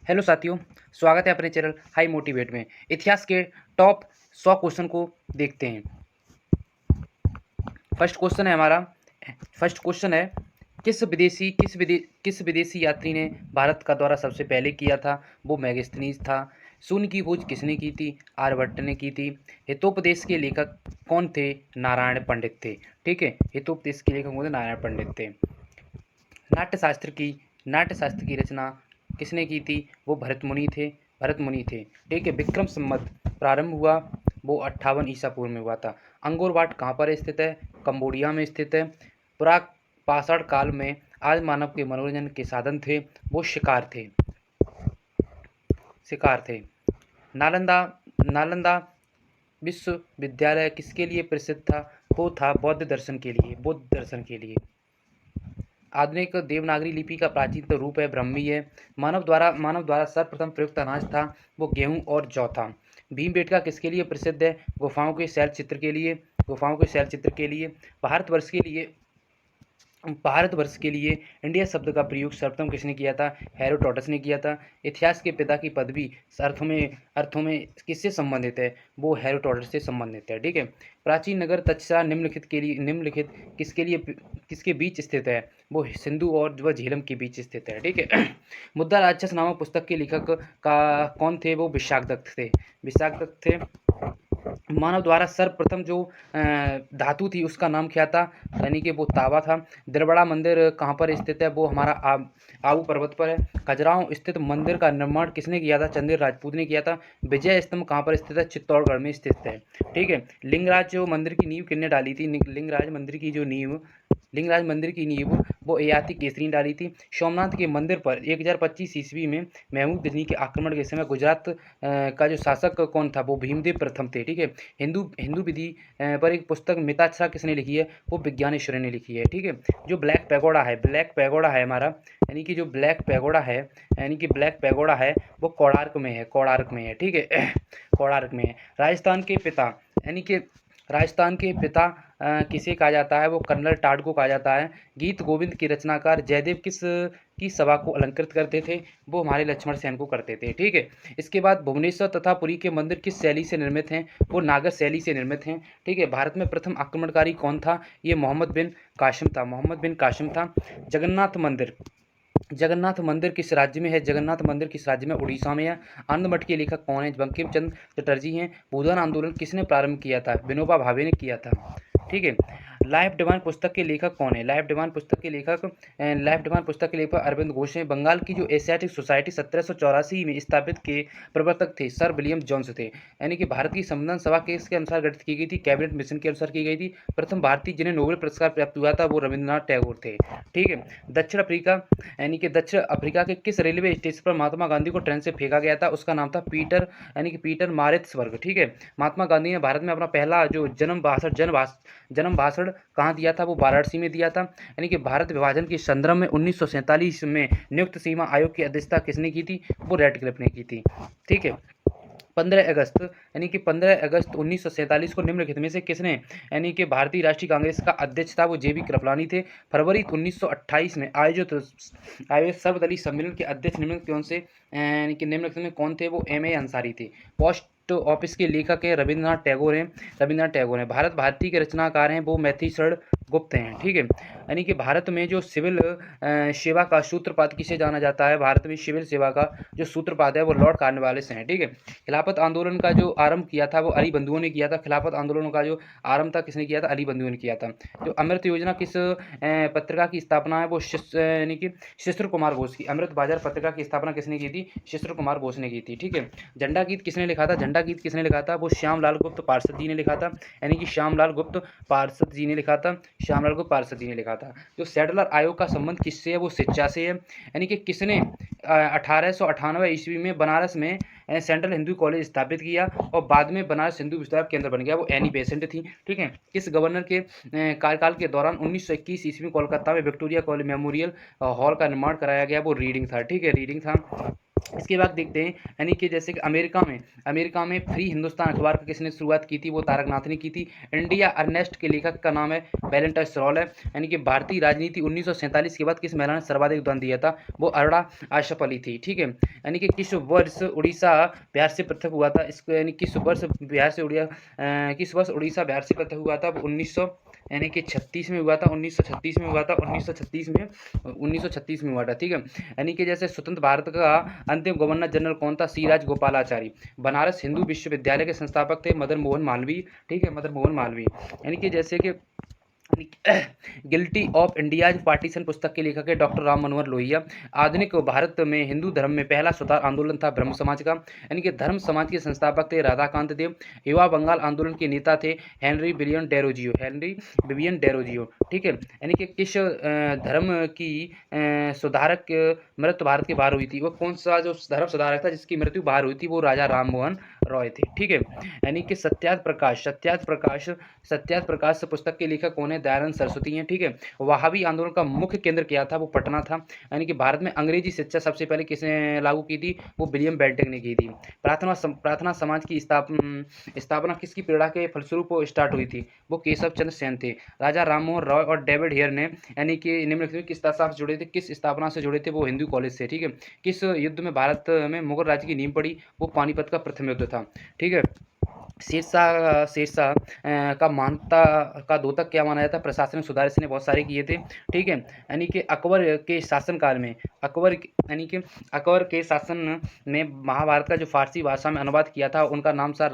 Hello साथियों, स्वागत है अपने चैनल हाई मोटिवेट में। इतिहास के टॉप 100 क्वेश्चन को देखते हैं। फर्स्ट क्वेश्चन है हमारा। फर्स्ट क्वेश्चन है, किस विदेशी यात्री ने भारत का दौरा सबसे पहले किया था? वो मैगस्थनीज था। शून्य की खोज किसने की थी? आर्यभट्ट ने की थी। हितोपदेश के लेखक कौन थे? नारायण पंडित थे। ठीक है, हितोपदेश के लेखक कौन थे? नारायण पंडित थे। नाट्यशास्त्र की रचना किसने की थी? वो भरत मुनि थे। ठीक है, विक्रम संवत प्रारंभ हुआ वो 58 ईसा पूर्व में हुआ था। अंगोर वाट कहाँ पर स्थित है? कंबोडिया में स्थित है। प्राक पाषाण काल में आज मानव के मनोरंजन के साधन थे वो शिकार थे। नालंदा नालंदा विश्वविद्यालय किसके लिए प्रसिद्ध था? वो था बौद्ध दर्शन के लिए। आधुनिक देवनागरी लिपि का प्राचीनतम रूप है ब्राह्मी है। मानव द्वारा सर्वप्रथम प्रयुक्त अनाज था वो गेहूं और जौ था। भीमबेटका किसके लिए प्रसिद्ध है? गुफाओं के शैलचित्र के लिए। भारतवर्ष के लिए इंडिया शब्द का प्रयोग सर्वप्रथम किसने किया था? हेरोडोटस ने किया था। इतिहास के पिता की पदवी अर्थों में किससे संबंधित है? वो हेरोडोटस से संबंधित है। ठीक है, प्राचीन नगर तक्षशिला निम्नलिखित किसके बीच स्थित है? वो सिंधु और वह झेलम के बीच स्थित है। ठीक है, मुद्दा राक्षस नामक पुस्तक के लेखक का कौन थे? वो विशाखदत्त थे। मानव द्वारा सर्वप्रथम जो धातु थी उसका नाम क्या था? यानी कि वो तावा था। द्रवड़ा मंदिर कहाँ पर स्थित है? वो हमारा आबू पर्वत पर है। खजुराहो स्थित मंदिर का निर्माण किसने किया था? चंदेल राजपूत ने किया था। विजय स्तंभ कहाँ पर स्थित है? चित्तौड़गढ़ में स्थित है। ठीक है, लिंगराज मंदिर की नींव किसने डाली थी? लिंगराज मंदिर की नींव वो ययाति केसरी ने डाली थी। सोमनाथ के मंदिर पर 1025 ईस्वी में महमूद गजनी के आक्रमण के समय गुजरात का जो शासक कौन था? वो भीमदेव प्रथम थे। ठीक है, हिंदू विधि पर एक पुस्तक मिताक्षरा किसने लिखी है? वो विज्ञानेश्वर ने लिखी है। ठीक है, जो ब्लैक पैगोडा है हमारा, यानी कि जो ब्लैक पैगोडा है वो कोणार्क में है। ठीक है, कोणार्क में है। राजस्थान के पिता किसे कहा जाता है? वो कर्नल टाड को कहा जाता है। गीत गोविंद के रचनाकार जयदेव किस की सभा को अलंकृत करते थे? वो हमारे लक्ष्मण सेन को करते थे। ठीक है, इसके बाद भुवनेश्वर तथा पुरी के मंदिर किस शैली से निर्मित हैं? वो नागर शैली से निर्मित हैं। ठीक है, भारत में प्रथम आक्रमणकारी कौन था? ये मोहम्मद बिन कासिम था। जगन्नाथ मंदिर किस राज्य में है? उड़ीसा में है। आनंद मठ के लेखक कौन है? बंकिम चंद्र चटर्जी हैं। भूदान आंदोलन किसने प्रारंभ किया था? विनोबा भावे ने किया था। ठीक है, लाइफ डिवाइन पुस्तक के लेखक कौन है? लाइफ डिवाइन पुस्तक के लेखक अरविंद घोष हैं। बंगाल की जो एशियाटिक सोसाइटी 1784 में स्थापित के प्रवर्तक थे सर विलियम जोन्स थे। यानी कि भारत की संविधान सभा किसके अनुसार गठित की गई थी? कैबिनेट मिशन के अनुसार की गई थी। प्रथम भारतीय जिन्हें नोबेल पुरस्कार प्राप्त हुआ था वो रविंद्रनाथ टैगोर थे। ठीक है, दक्षिण अफ्रीका के किस रेलवे स्टेशन पर महात्मा गांधी को ट्रेन से फेंका गया था? उसका नाम था पीटर मारित्सबर्ग। ठीक है, महात्मा गांधी ने भारत में अपना पहला जो जन्म भाषण कहाँ दिया था? वो वाराणसी में दिया था। यानी कि भारत विभाजन के संदर्भ में 1947 में नियुक्त सीमा आयोग की अध्यक्षता किसने की थी? वो रेडक्लिफ ने की थी। ठीक है, 15 अगस्त 1947 को निम्नलिखित में से किसने यानी कि भारतीय राष्ट्रीय कांग्रेस का अध्यक्ष था? वो जेबी कृपलानी थे। फरवरी 1928 में आयोजित सर्वदलीय सम्मेलन के अध्यक्ष निम्नलिखित में कौन थे? वो एम ए अंसारी थे। पोस्ट ऑफिस के लेखक हैं रविंद्रनाथ टैगोर हैं। भारत भारती के रचनाकार हैं वो मैथिशरण गुप्त हैं। ठीक है, यानी कि भारत में जो सिविल सेवा का सूत्रपात किसे जाना जाता है? भारत में सिविल सेवा का जो सूत्रपात है वो लॉर्ड कॉर्नवालिस हैं। ठीक है, खिलाफत आंदोलन का जो आरंभ किया था वो अली बंधुओं ने किया था। खिलाफत आंदोलन का जो आरंभ था किसने किया था? अली बंधुओं ने किया था। जो अमृत योजना किस पत्रिका की स्थापना है? वो यानी कि शिशिर कुमार घोष की। अमृत बाजार पत्रिका की स्थापना किसने की थी? शिशिर कुमार घोष ने की थी। ठीक है, झंडा गीत किसने लिखा था? वो श्यामलाल गुप्त पार्षद जी ने लिखा था। यानी कि श्यामलाल गुप्त पार्षद जी ने लिखा था। जो सैडलर आयोग का संबंध किससे है? वो शिक्षा से है। यानी कि किसने 1898 ईस्वी में बनारस में सेंट्रल हिंदू कॉलेज स्थापित किया और बाद में बनारस हिंदू विश्वविद्यालय केंद्र बन गया? वो एनी बेसेंट थी। ठीक है, किस गवर्नर के कार्यकाल के दौरान 1921 ईस्वी में कोलकाता में विक्टोरिया कॉलेज मेमोरियल हॉल का निर्माण कराया गया? वो रीडिंग था। ठीक है, रीडिंग था। इसके बाद देखते हैं यानी कि जैसे कि अमेरिका में फ्री हिंदुस्तान अखबार का किसने शुरुआत की थी, वो तारक नाथ ने की थी। इंडिया अर्नेस्ट के लेखक का नाम है वैलेंटाइन स्रॉल है। यानी कि भारतीय राजनीति 1947 के बाद किस महिला ने सर्वाधिक योगदान दिया था, वो अरोड़ा आशफ अली थी। ठीक है, यानी कि किस वर्ष उड़ीसा बिहार से पृथक हुआ था, इसको यानी किस वर्ष उड़ीसा बिहार से पृथक हुआ था, वो 1936 में हुआ था। 1936 में हुआ था। 1936 में हुआ था। ठीक है, यानी कि जैसे स्वतंत्र भारत का अंतिम गवर्नर जनरल कौन था, सी राज गोपालाचारी। बनारस हिंदू विश्वविद्यालय के संस्थापक थे मदन मोहन मालवीय। ठीक है, मदन मोहन मालवीय। यानी कि जैसे कि गिल्टी ऑफ इंडियाज पार्टीशन पुस्तक के लेखक है डॉक्टर राम मनोहर लोहिया। आधुनिक भारत में हिंदू धर्म में पहला स्वतंत्र आंदोलन था ब्रह्म समाज का, यानी कि धर्म समाज के संस्थापक थे राधाकांत देव। युवा बंगाल आंदोलन के नेता थे हेनरी विलियम डेरोजियो। ठीक है, यानी कि किस धर्म की सुधारक मृत्यु भारत के बाहर हुई थी, वो कौन सा जो धर्म सुधारक था जिसकी मृत्यु बाहर हुई थी, वो राजा राम मोहन रॉय थे। ठीक है, यानी कि सत्याग्रह प्रकाश पुस्तक के लेखक कौन है, दयानंद सरस्वती हैं। ठीक है, वहाबी आंदोलन का मुख्य केंद्र क्या था, वो पटना था। यानी कि भारत में अंग्रेजी शिक्षा सबसे पहले किसने लागू की थी, वो विलियम बेंटिक ने की थी। प्रार्थना समाज की स्थापना किसकी प्रेरणा के फलस्वरूप स्टार्ट हुई थी, वो केशव चंद्र सेन थे। राजा राममोहन रॉय और डेविड हेयर ने यानी कि निम्नलिखित में किस स्थापना से जुड़े थे, वो हिंदू कॉलेज से। ठीक है, किस युद्ध में भारत में मुगल राज्य की नींव पड़ी, वो पानीपत का प्रथम युद्ध था। ठीक है, शेरशाह का मानता का द्योतक क्या माना जाता है, प्रशासनिक सुधार इसने बहुत सारे किए थे। ठीक है, यानी कि अकबर के शासनकाल में अकबर के शासन में महाभारत का जो फारसी भाषा में अनुवाद किया था, उनका नाम था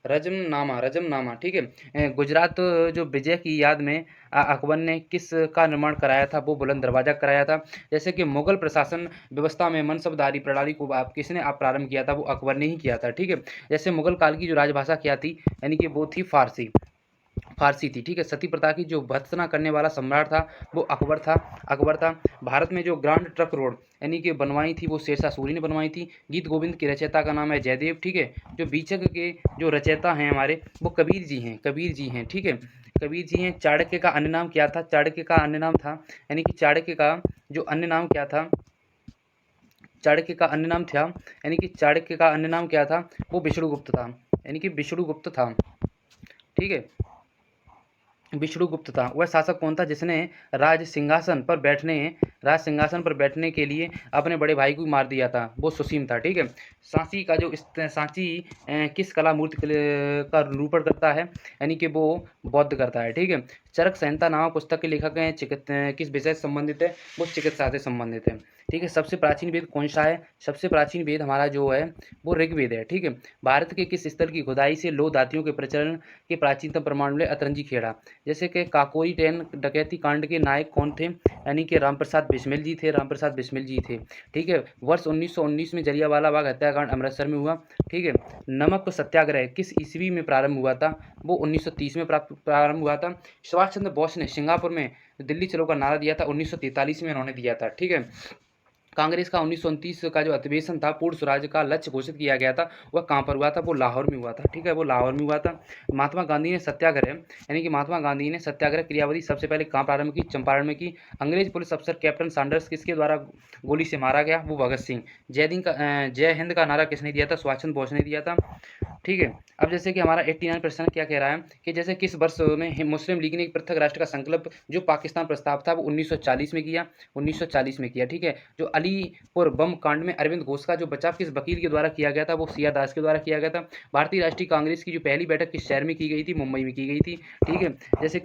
रजमनामा। ठीक है, गुजरात जो विजय की याद में अकबर ने किस का निर्माण कराया था, वो बुलंद दरवाजा कराया था। जैसे कि मुगल प्रशासन व्यवस्था में मनसबदारी प्रणाली को किसने प्रारंभ किया था, वो अकबर ने ही किया था। ठीक है, जैसे मुगल काल की जो राजभाषा क्या थी, यानी कि वो थी फारसी थी। ठीक है, सती प्रथा की जो भर्त्सना करने वाला सम्राट था, वो अकबर था। भारत में जो ग्रांड ट्रक रोड यानी कि बनवाई थी, वो शेरशाह सूरी ने बनवाई थी। गीत गोविंद के रचयिता का नाम है जयदेव। ठीक है, जो बीचक के जो रचयिता हैं हमारे, वो कबीर जी हैं। ठीक है, कबीर जी हैं। चाणक्य का अन्य नाम क्या था, यानी कि चाणक्य का जो अन्य नाम क्या था, वो विष्णुगुप्त था। ठीक है, विष्णुगुप्त था। वह शासक कौन था जिसने राज सिंहासन पर बैठने के लिए अपने बड़े भाई को मार दिया था, वो सुसीम था। ठीक है, सांची किस कला मूर्ति का निरूपण करता है, यानी कि वो बौद्ध करता है। ठीक है, चरक संहिता नामक पुस्तक के लेखक हैं किस विषय से संबंधित है, वो चिकित्सा से संबंधित है। ठीक है, सबसे प्राचीन वेद कौन सा है, सबसे प्राचीन वेद हमारा जो है वो ऋग्वेद है। ठीक है, भारत के किस स्थल की खुदाई से लोह धातुओं के प्रचलन के प्राचीनतम प्रमाण मिले, अतरंजी खेड़ा। जैसे कि काकोरी ट्रेन डकैती कांड के नायक कौन थे, यानी कि रामप्रसाद बिस्मिल जी थे। ठीक है, वर्ष 1919 में जलियांवाला बाग हत्याकांड अमृतसर में हुआ। ठीक है, नमक सत्याग्रह किस ईस्वी में प्रारंभ हुआ था, वो 1930 में प्रारंभ हुआ था। सुभाष चंद्र बोस ने सिंगापुर में दिल्ली चलो का नारा दिया था, 1943 में उन्होंने दिया था। ठीक है, कांग्रेस का 1929 का जो अधिवेशन था, पूर्ण स्वराज का लक्ष्य घोषित किया गया था, वह कहाँ पर हुआ था, वो लाहौर में हुआ था। ठीक है, वो लाहौर में हुआ था। महात्मा गांधी ने सत्याग्रह क्रियाविधि सबसे पहले कहाँ प्रारंभ की, चंपारण में की। अंग्रेज पुलिस अफसर कैप्टन सैंडर्स किसके द्वारा गोली से मारा गया, वो भगत सिंह। जय हिंद का नारा किसने दिया था, सुभाष चंद्र बोस ने दिया था। ठीक है, अब जैसे कि हमारा 89 प्रश्न क्या कह रहा है कि जैसे किस वर्ष में मुस्लिम लीग ने एक पृथक राष्ट्र का संकल्प जो पाकिस्तान प्रस्ताव था, वो 1940 में किया। ठीक है, जो अलीपुर बम कांड में अरविंद घोष का जो बचाव किस वकील के द्वारा किया गया था, वो सिया दास के द्वारा किया गया था। भारतीय राष्ट्रीय कांग्रेस की जो पहली बैठक किस शहर में की गई थी, मुंबई में की गई थी। ठीक है, जैसे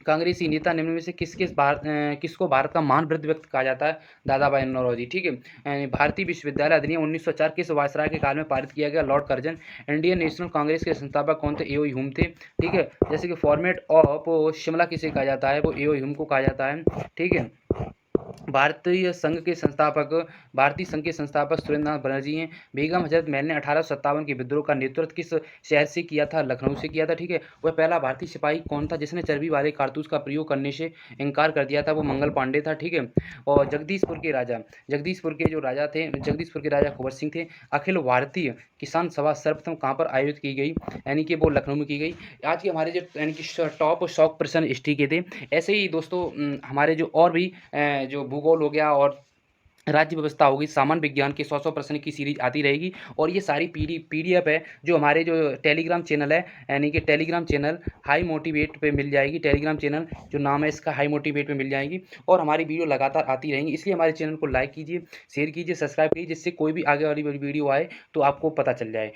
कांग्रेसी नेता निम्न में से किसको भारत का महान वृद्ध व्यक्ति कहा जाता है, दादा भाई नौरोजी। ठीक है, भारतीय विश्वविद्यालय अधिनियम 1904 किस वायसराय के काल में पारित किया गया, Lord Curzon. Indian national Congress के संस्थापक कौन थे, एओ ह्यूम थे। ठीक है, जैसे कि फॉर्मेट ऑफ शिमला किसे कहा जाता है, वो एओ ह्यूम को कहा जाता है। ठीक है, भारतीय संघ के संस्थापक सुरेंद्रनाथ बनर्जी हैं। बेगम हजरत महल ने 1857 के विद्रोह का नेतृत्व किस शहर से किया था, लखनऊ से किया था। ठीक है, वह पहला भारतीय सिपाही कौन था जिसने चर्बी वाले कारतूस का प्रयोग करने से इनकार कर दिया था, वो मंगल पांडे था। ठीक है, और जगदीशपुर के राजा कुंवर सिंह थे। अखिल भारतीय किसान सभा सर्वप्रथम कहाँ पर आयोजित की गई, यानी कि वो लखनऊ में की गई। आज के हमारे जो यानी कि टॉप 100 प्रश्न हिस्ट्री के थे। ऐसे ही दोस्तों हमारे जो और भी जो भूगोल हो गया और राज्य व्यवस्था होगी, सामान्य विज्ञान के 100 प्रश्न की सीरीज आती रहेगी। और ये सारी पीडीएफ है जो हमारे जो टेलीग्राम चैनल है, यानी कि टेलीग्राम चैनल हाई मोटिवेट पे मिल जाएगी। टेलीग्राम चैनल जो नाम है इसका हाई मोटिवेट पे मिल जाएगी और हमारी वीडियो लगातार आती रहेंगी। इसलिए हमारे चैनल को लाइक कीजिए, शेयर कीजिए, सब्सक्राइब कीजिए, जिससे कोई भी आगे वाली वीडियो आए तो आपको पता चल जाए।